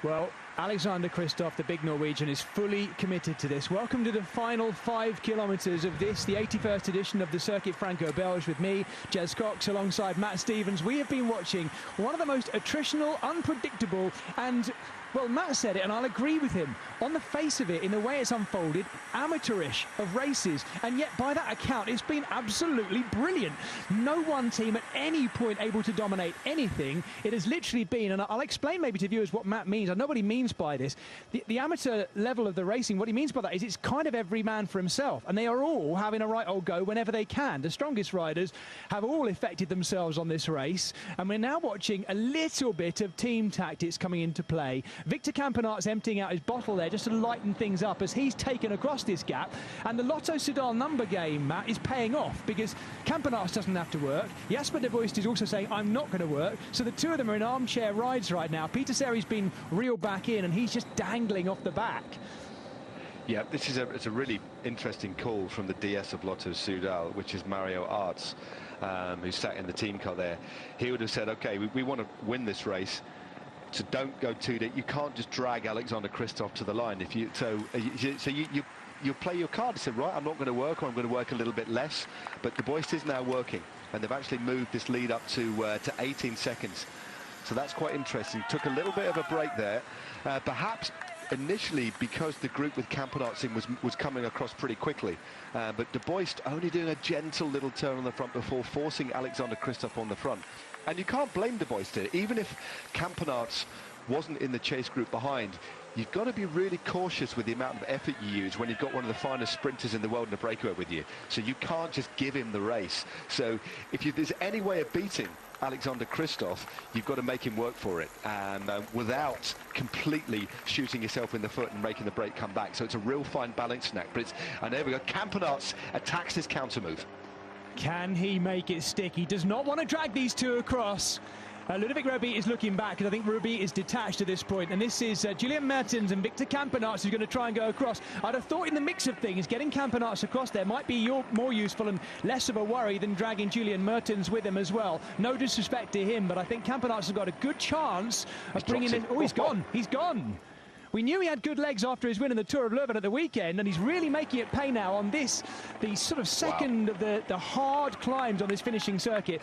Well, Alexander Kristoff, the big Norwegian, is fully committed to this. Welcome to the final 5 kilometres of this, the 81st edition of the circuit Franco Belge, with me, Jez Cox, alongside Matt Stevens. We have been watching one of the most attritional, unpredictable and, well, Matt said it, and I'll agree with him, on the face of it, in the way it's unfolded, amateurish of races. And yet, by that account, it's been absolutely brilliant. No one team at any point able to dominate anything. It has literally been, and I'll explain maybe to viewers what Matt means. I know what he means by this. The amateur level of the racing, what he means by that is it's kind of every man for himself. And they are all having a right old go whenever they can. The strongest riders have all effected themselves on this race. And we're now watching a little bit of team tactics coming into play. Victor Campenaerts emptying out his bottle there just to lighten things up as he's taken across this gap. And the Lotto Soudal number game, Matt, is paying off because Campenaerts doesn't have to work. Jasper de Buist is also saying, I'm not going to work. So the two of them are in armchair rides right now. Peter Seri's been reeled back in and he's just dangling off the back. Yeah, this is it's a really interesting call from the DS of Lotto Soudal, which is Mario Arts, who sat in the team car there. He would have said, OK, we want to win this race. So don't go too deep. You can't just drag Alexander Kristoff to the line. If you you play your card. Say, right, I'm not going to work, or I'm going to work a little bit less. But de Buist is now working, and they've actually moved this lead up to 18 seconds. So that's quite interesting. Took a little bit of a break there, perhaps initially because the group with Campenaerts in was coming across pretty quickly. But de Buist only doing a gentle little turn on the front before forcing Alexander Kristoff on the front. And you can't blame de Buist here. Even if Campenaerts wasn't in the chase group behind, you've got to be really cautious with the amount of effort you use when you've got one of the finest sprinters in the world in a breakaway with you. So you can't just give him the race. So if there's any way of beating Alexander Kristoff, you've got to make him work for it, and without completely shooting yourself in the foot and making the break come back. So it's a real fine balancing act. But and there we go. Campenaerts attacks his counter move. Can he make it stick? He does not want to drag these two across. Ludovic Roubaix is looking back, and I think Roubaix is detached at this point. And this is Julien Mertens and Victor Campenaerts who's going to try and go across. I'd have thought in the mix of things, getting Campenaerts across there might be more useful and less of a worry than dragging Julien Mertens with him as well. No disrespect to him, but I think Campenaerts has got a good chance of bringing it. Oh, he's gone. He's gone. We knew he had good legs after his win in the Tour of Leuven at the weekend, and he's really making it pay now on this, the sort of second of the hard climbs on this finishing circuit.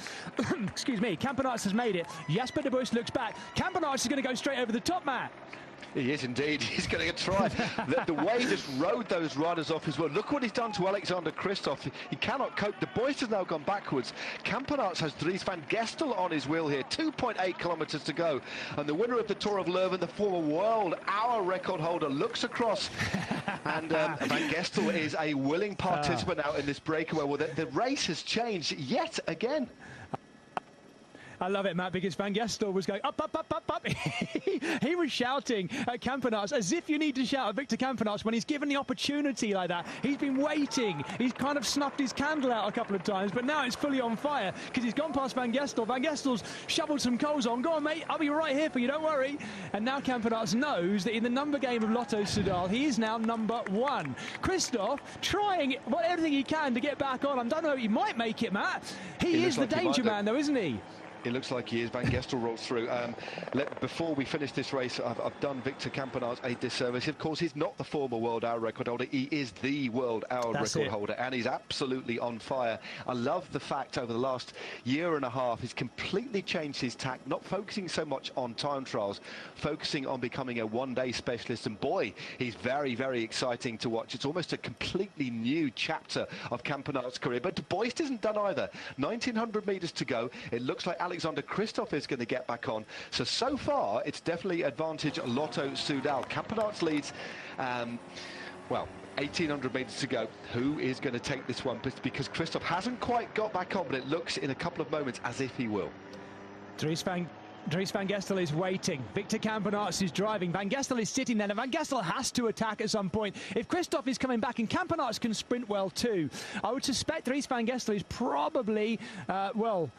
Excuse me, Campenaerts has made it. Jasper de Buist looks back. Campenaerts is going to go straight over the top, Matt. He is indeed. He's going to try. the way he just rode those riders off as well. Look what he's done to Alexander Kristoff. He cannot cope. De Buist has now gone backwards. Campenaerts has Dries van Gestel on his wheel here. 2.8 kilometres to go. And the winner of the Tour of Leuven, the former world hour record holder, looks across. And Van Gestel is a willing participant out in this breakaway. Well, the race has changed yet again. I love it, Matt, because Van Gestel was going up, up, up, up, up. He was shouting at Campenaerts as if you need to shout at Victor Campenaerts when he's given the opportunity like that. He's been waiting. He's kind of snuffed his candle out a couple of times, but now it's fully on fire because he's gone past Van Gestel. Van Gestel's shoveled some coals on. Go on, mate. I'll be right here for you. Don't worry. And now Campenaerts knows that in the number game of Lotto Soudal, he is now number 1. Kristoff trying everything he can to get back on. I don't know. He might make it, Matt. He is the danger man, though, isn't he? It looks like he is. Van Gestel rolls through. Before we finish this race, I've done Victor Campenaerts a disservice. Of course, he's not the former world hour record holder. He is the world hour record holder, and he's absolutely on fire. I love the fact over the last year and a half, he's completely changed his tack, not focusing so much on time trials, focusing on becoming a one-day specialist. And boy, he's very, very exciting to watch. It's almost a completely new chapter of Campenaerts' career. But de Buist isn't done either. 1,900 metres to go. It looks like Alexander Kristoff is going to get back on. So far, it's definitely advantage Lotto Soudal. Campenaerts leads, well, 1,800 metres to go. Who is going to take this one? Because Kristoff hasn't quite got back on, but it looks in a couple of moments as if he will. Dries van Gestel is waiting. Victor Campenaerts is driving. Van Gestel is sitting there. And Van Gestel has to attack at some point. If Kristoff is coming back, and Campenaerts can sprint well too, I would suspect Dries van Gestel is probably, well,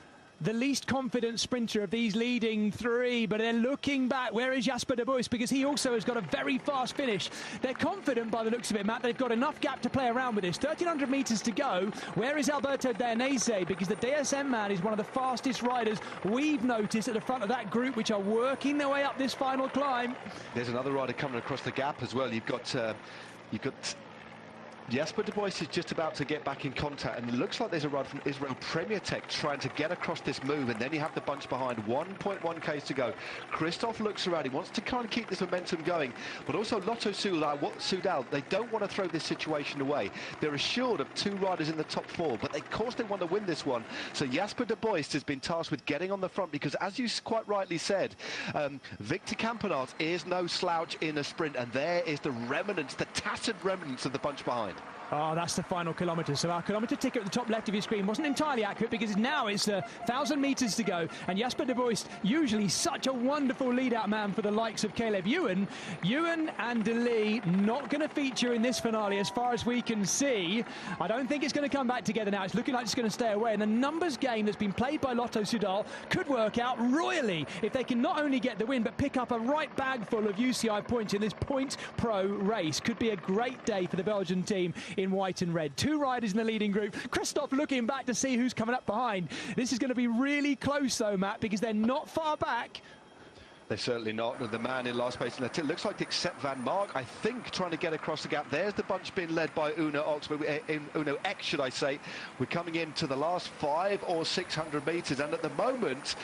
the least confident sprinter of these leading three, but they're looking back. Where is Jasper de Buist? Because he also has got a very fast finish. They're confident by the looks of it, Matt. They've got enough gap to play around with this. 1,300 metres to go. Where is Alberto Danese? Because the DSM man is one of the fastest riders we've noticed at the front of that group, which are working their way up this final climb. There's another rider coming across the gap as well. You've got Jasper de Buist is just about to get back in contact, and it looks like there's a rider from Israel Premier Tech trying to get across this move, and then you have the bunch behind. 1.1 k's to go. Christophe looks around. He wants to kind of keep this momentum going, but also Lotto Soudal, they don't want to throw this situation away. They're assured of 2 riders in the top 4, but of course they want to win this one. So Jasper de Buist has been tasked with getting on the front, because as you quite rightly said, Victor Campenaerts is no slouch in a sprint, and there is the remnants, the tattered remnants of the bunch behind. Oh, that's the final kilometre. So our kilometre ticker at the top left of your screen wasn't entirely accurate, because now it's 1,000 metres to go. And Jasper de Buist, usually such a wonderful lead-out man for the likes of Caleb Ewan. Ewan and De Lee not going to feature in this finale as far as we can see. I don't think it's going to come back together now. It's looking like it's going to stay away. And the numbers game that's been played by Lotto Soudal could work out royally if they can not only get the win, but pick up a right bag full of UCI points in this points pro race. Could be a great day for the Belgian team in white and red. 2 riders in the leading group. Christophe looking back to see who's coming up behind. This is going to be really close though, Matt, because they're not far back. They're certainly not. The man in last place, and it looks like except Van Mark, I think, trying to get across the gap. There's the bunch being led by Uno X, should I say. We're coming into the last 500 or 600 metres, and at the moment,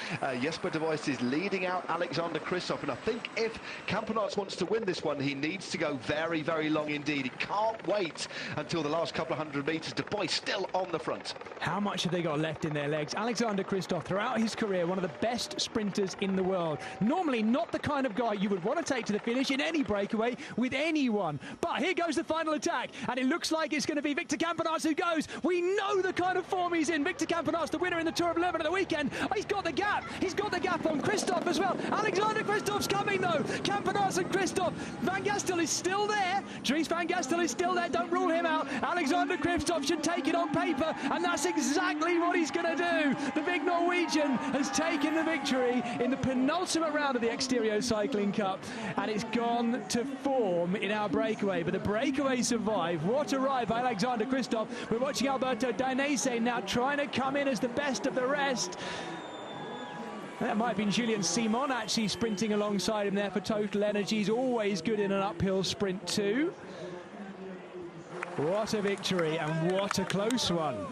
Jasper de Buist is leading out Alexander Christophe, and I think if Campenaerts wants to win this one, he needs to go very, very long indeed. He can't wait until the last couple of 100 metres. De Buist still on the front. How much have they got left in their legs? Alexander Christophe, throughout his career, one of the best sprinters in the world. Normally not the kind of guy you would want to take to the finish in any breakaway with anyone. But here goes the final attack, and it looks like it's going to be Victor Campenaerts who goes. We know the kind of form he's in. Victor Campenaerts, the winner in the Tour of Leuven at the weekend. He's got the gap. He's got the gap on Christophe as well. Alexander Christophe's coming though. Campenaerts and Christophe. Van Gastel is still there. Dries Van Gastel is still there. Don't rule him out. Alexander Christophe should take it on paper, and that's exactly what he's going to do. The big Norwegian has taken the victory in the penultimate round of the Exterior Cycling Cup, and it's gone to form in our breakaway, but the breakaway survived. What a ride by Alexander Christophe. We're watching Alberto Danese now trying to come in as the best of the rest. That might have been Julien Simon actually sprinting alongside him there for Total Energy. He's always good in an uphill sprint too. What a victory, and what a close one.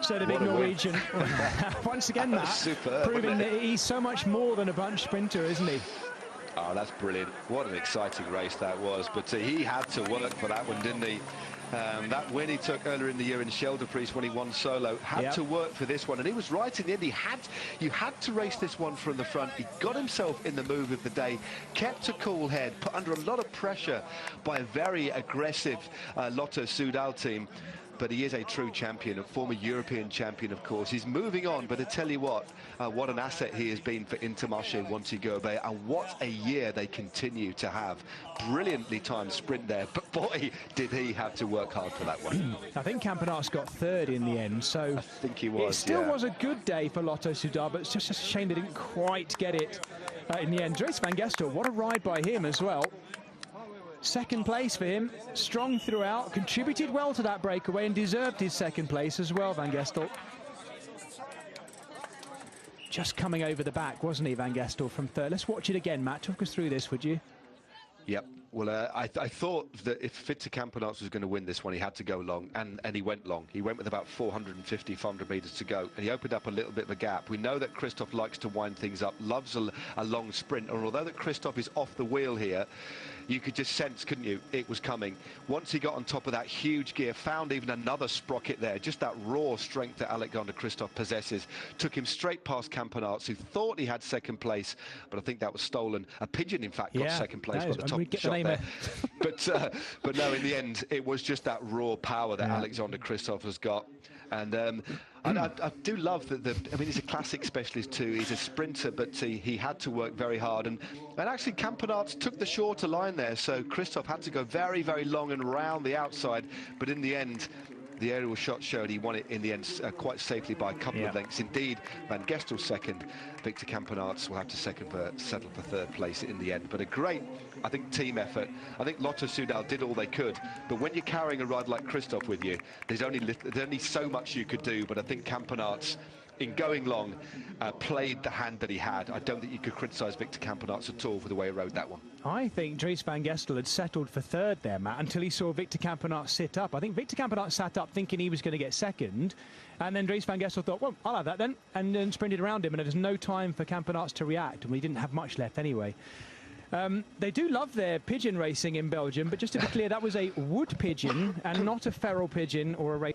So the big Norwegian, once again, Matt, proving that he's so much more than a bunch sprinter, isn't he? Oh, that's brilliant. What an exciting race that was. But he had to work for that one, didn't he? That win he took earlier in the year in Scheldeprijs when he won solo, had to work for this one, and he was right in the end. You had to race this one from the front. He got himself in the move of the day, kept a cool head, put under a lot of pressure by a very aggressive Lotto Soudal team. But he is a true champion, a former European champion, of course. He's moving on, but I tell you what an asset he has been for Intermarché Wanty-Gobert, and what a year they continue to have. Brilliantly timed sprint there, but boy, did he have to work hard for that one. I think Campenaerts got 3rd in the end, so I think he was. It still was a good day for Lotto Soudal, but it's just a shame they didn't quite get it in the end. Dries Van Gastel, what a ride by him as well. 2nd place for him, strong throughout, contributed well to that breakaway and deserved his 2nd place as well, Van Gastel. Just coming over the back, wasn't he, Van Gastel, from 3rd? Let's watch it again, Matt. Talk us through this, would you? Yep. Well, I thought that if Victor Campenaerts was going to win this one, he had to go long, and he went long. He went with about 450, 500 metres to go, and he opened up a little bit of a gap. We know that Christophe likes to wind things up, loves a long sprint, and although that Christophe is off the wheel here, you could just sense, couldn't you, it was coming. Once he got on top of that huge gear, found even another sprocket there, just that raw strength that Alexander Christophe possesses, took him straight past Campenaerts, who thought he had 2nd place, but I think that was stolen. A pigeon, in fact, got 2nd place by the top shot there. But no, in the end, it was just that raw power that Alexander Christophe has got. And I do love that. I mean, he's a classic specialist too. He's a sprinter, but he had to work very hard. And actually, Campenaerts took the shorter line there, so Christophe had to go very, very long and round the outside. But in the end, the aerial shot showed he won it in the end quite safely by a couple of lengths. Indeed, Van Gestel second. Victor Campenaerts will have to settle for third place in the end. But a great, I think, team effort. I think Lotto Soudal did all they could. But when you're carrying a rider like Christophe with you, there's only so much you could do. But I think Campenaerts, in going long, played the hand that he had. I don't think you could criticise Victor Campenaerts at all for the way he rode that one. I think Dries van Gestel had settled for third there, Matt, until he saw Victor Campenaerts sit up. I think Victor Campenaerts sat up thinking he was going to get second, and then Dries van Gestel thought, well, I'll have that then, and then sprinted around him, and there was no time for Campenaerts to react, and we didn't have much left anyway. They do love their pigeon racing in Belgium, but just to be clear, that was a wood pigeon and not a feral pigeon or a race.